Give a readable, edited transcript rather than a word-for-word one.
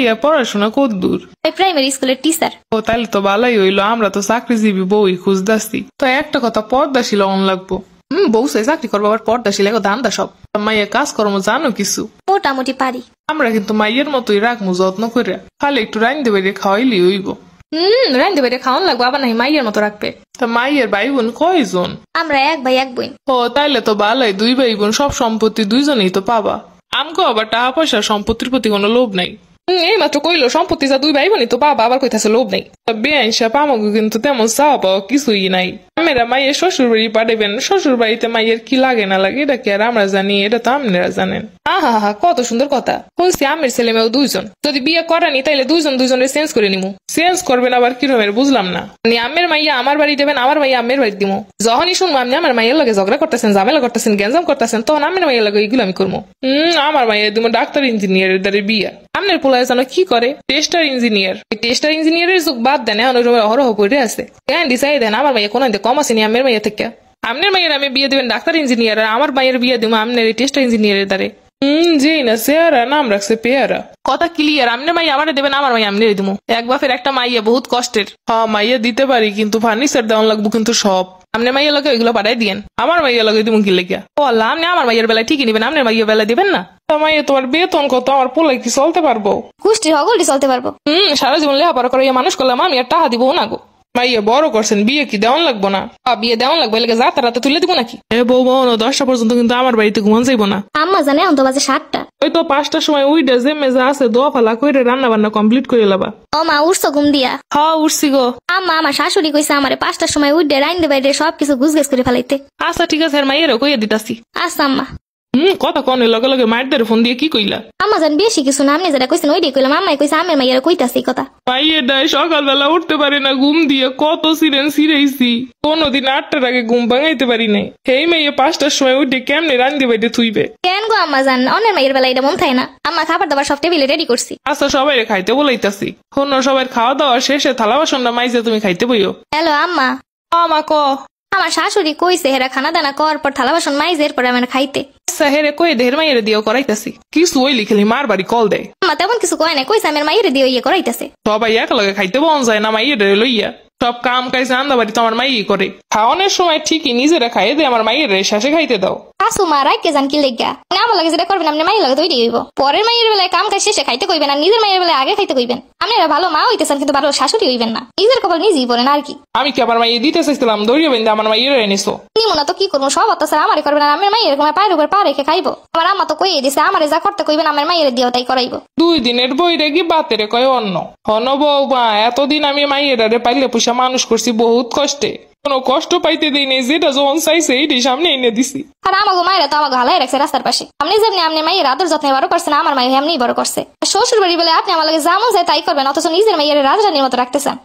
ইয়া পড়াশোনা কদ্দূর? প্রাইমারি স্কুলের টিচার। ও তাইলে তো ভালোই হইলো, আমরা তো চাকরিজীবী বউই খুঁজদাসি। তো একটা কথা, পর্দাশীল অন লাগবো। বউ সে চাকরি করবো আবার পর্দাশীল, এগো দান্দা সব। মাইয়া কাজকর্ম জানো কিছু? মোটামুটি পারি। আমরা কিন্তু মাইয়ের মতোই রাখবো যত্ন করে, খালি একটু রাইন্দে বাইরে খাওয়াইলি হইব। রাইন্দে বাইরে খাওয়ান লাগবো, আবার নাই মাইয়ের মতো রাখবে। তা মাইয়ের ভাই বোন কয়জন? আমরা এক ভাই এক বোন। ও তাইলে তো ভালোই, 2 ভাই বোন, সব সম্পত্তি 2জনেই তো পাবা। আমগো আবার টাকা পয়সা সম্পত্তির প্রতি কোনো লোভ নাই। এই মাত্র কইলো সম্পত্তি যা 2 ভাই বোনই তো পাবা, আবার কইতাছে লোভ নাই। বেআইনসা আমাগো কিন্তু তেমন চাওয়া পাওয়া কিছুই নাই। আমরা মাইয়ের শ্বশুর বাড়ি পাঠাবেন, শ্বশুর বাড়িতে মাইয়ের কি লাগে না লাগে এটা কি আর আমরা জানি? এটা তো আপনারা জানেন। আহা কত সুন্দর কথা। শুনছি আমের ছেলে মেয়েও 2জন, যদি বিয়ে করানি তাইলে 2জন 2জনের চেঞ্জ করে নিমু। চেঞ্জ করবেন আবার কিরমের? বুঝলাম না। আমের মাইয়া আমার বাড়ি দেবেন, আমার মাইয়া আমের বাড়ি দিমু। যখনই শুনবো আপনি আমার মাইয়ের লগে ঝগড়া করতেছেন, ঝামেলা করতেছেন, গ্যাঞ্জাম করতেছেন, তখন আমের মাইয়ের লগে এগুলো আমি করবো। আমার মাইয়া দিব ডাক্তার ইঞ্জিনিয়ারের দ্বারে বিয়া। আপনার পোলায় জানো কি করে? Tester engineer. টেস্টার ইঞ্জিনিয়ারের যুগ বাদ দেন, এখন অহরহ পড়ে আছে। দিশাই দেন আমার মাইয়া কোন কম আসেনি আমের মাইয়া থেকে। আপনার মাইয়ের আমি বিয়ে দিবেন ডাক্তার ইঞ্জিনিয়ার, আর আমার মাইয়ের বিয়ে দিব আপনার টেস্টার ইঞ্জিনিয়ারের দ্বারে। জি না, সেয়ারা নাম রাখছে পেয়ারা। কথা ক্লিয়ার, আপনার মাইয়া আমার দেবেন, আমার মাইয়া আপনি দিব। এক বাপের একটা মাইয়া, বহুত কষ্টের। হ্যাঁ মাইয়া দিতে পারি, কিন্তু ফার্নিচার দেওয়ান লাগবো কিন্তু সব। আপনার মাইয়া লগে ওইগুলো পাঠাই দিয়েন। আমার মাইয়া লগে দিব কি লেগা? ও আল্লাহ, আপনি আমার মাইয়ের বেলায় ঠিকই নিবেন, আপনার মাইয়ের বেলায় দিবেন না? মাইয়া তোমার বেতন কত? আমার পোলাই কি চলতে পারবো? কুষ্টির হগলটি চলতে পারবো। সারা জীবন লেখাপড়া করে মানুষ করলাম, আমি আর টাকা দিব না গো। মাইয়া বড় করছেন, বিয়ে কি দেওয়ান লাগবো না? বিয়ে দেওয়ান লাগবে, এলাকা যা তারা তুলে দিব নাকি? বউ 10টা পর্যন্ত কিন্তু আমার বাড়িতে ঘুমান যাইবো না। আম্মা জানে এখন তো বাজে 7টা। ওই তো 5টার সময় উইডা যে মেজা আছে দোয়া ফালা করে রান্না বান্না কমপ্লিট করে লাবা। ও মা উঠছো ঘুম দিয়া? হ্যাঁ উঠছি গো। আম্মা আমার শাশুড়ি কইছে আমারে 5টার সময় উইডা রাইন্দে বাইরে সবকিছু গুছগাছ করে ফেলাইতে। আচ্ছা ঠিক আছে, মাইয়েরও কইয়া দিতাছি। আচ্ছা আম্মা। কথা কনে লগে লগে মায়ের ফোন দিয়ে কি কইলা? আম্মা জান বেশি কিছু না, আপনি যেটা কইছেন ওইটাই কইলাম। আম্মাই কইছে আমের মাইয়ার কইতাছে এই কথা। মাইয়েরটাই সকালবেলা উঠতে পারে না ঘুম দিয়ে, কত সিরেন সিরেইছি, কোনদিন 8টার আগে ঘুম ভাঙাইতে পারি নাই। এই মেয়ে 5টার সময় উঠে কেমনে রান্দি বাইতে থুইবে? কেন গো আম্মা জান, অনের মাইয়ের বেলা এটা মন থাকে না? আম্মা খাবার দাবার সব টেবিলে রেডি করছি। আচ্ছা সবাই খাইতে বলাইতাছি। সবাই খাওয়া দাওয়া শেষে থালা বাসনটা মাইজে তুমি খাইতে বইও। হ্যালো আম্মা। আমা ক আমার শাশুড়ি কইছে হেরা খানা দানা করার পর থালা বাসন মাইজের পর আমার খাইতে। আচ্ছা হেরে কই দেহের মাইয়ের দিয়েও করাইতাছি। কিছু ওই লিখেলি মার বাড়ি কল দেয়। আম্মা তেমন কিছু কয় না, কইছে আমার মাইয়ের দিয়ে ইয়ে করাইতেছে। সবাই একলগে খাইতে বন যায় না, মাইয়ের লইয়া সব কাম কাজ রান্না বাড়ি তো আমার মাইই করে। খাওয়ানোর সময় ঠিকই নিজেরা খাইয়ে দেয়, আমার মাইয়ের শেষে খাইতে দাও। শাশু মা রাইকে জান কি লেগা আমার লাগে যেটা করবেন আপনি মাইয়ের লাগে তৈরি হইব। পরের মাইয়ের বেলায় কাম কাজ শেষে খাইতে কইবেন, আর নিজের মাইয়ের বেলায় আগে খাইতে কইবেন। আপনারা ভালো মা হইতেছেন কিন্তু ভালো শাশুড়ি হইবেন না। নিজের কপাল নিজেই পড়েন আর কি। আমি কি আমার মাইয়ে দিতে চাইছিলাম? দৌড়িয়ে বেঁধে আমার মাইয়ের এনেছো। নিমুনা তো কি করবো, সব অত্যাচার আমারে করবেন, আর আমার মাইয়ের এরকম পায়ের উপর পা রেখে খাইবো? আমার আম্মা তো কইয়ে দিছে আমারে যা করতে কইবেন আমার মাইয়ের দিয়েও তাই করাইবো। 2 দিনের বই রেগি বাতেরে কয় অন্য হন বৌমা। এতদিন আমি মাইয়েরারে পাইলে পয়সা মানুষ করছি বহুত কষ্টে, কোনো কষ্ট পাইতে দিই নেই। যেটা যখন চাইছে এইটি সামনে এনে দিছি। আর আমাগো মায়েরা তো আমাকে হালাই রাখছে রাস্তার পাশে। আপনি যেমনি আপনি মাইয়ের আদর যত্নে বড় করছেন, আমার মায়ের এমনি বড় করছে। শ্বশুর বাড়ি বলে আপনি আমার লাগে যেমন যায় তাই করবেন, অথচ নিজের মাইয়ের রাজরানীর মতো রাখতেছেন।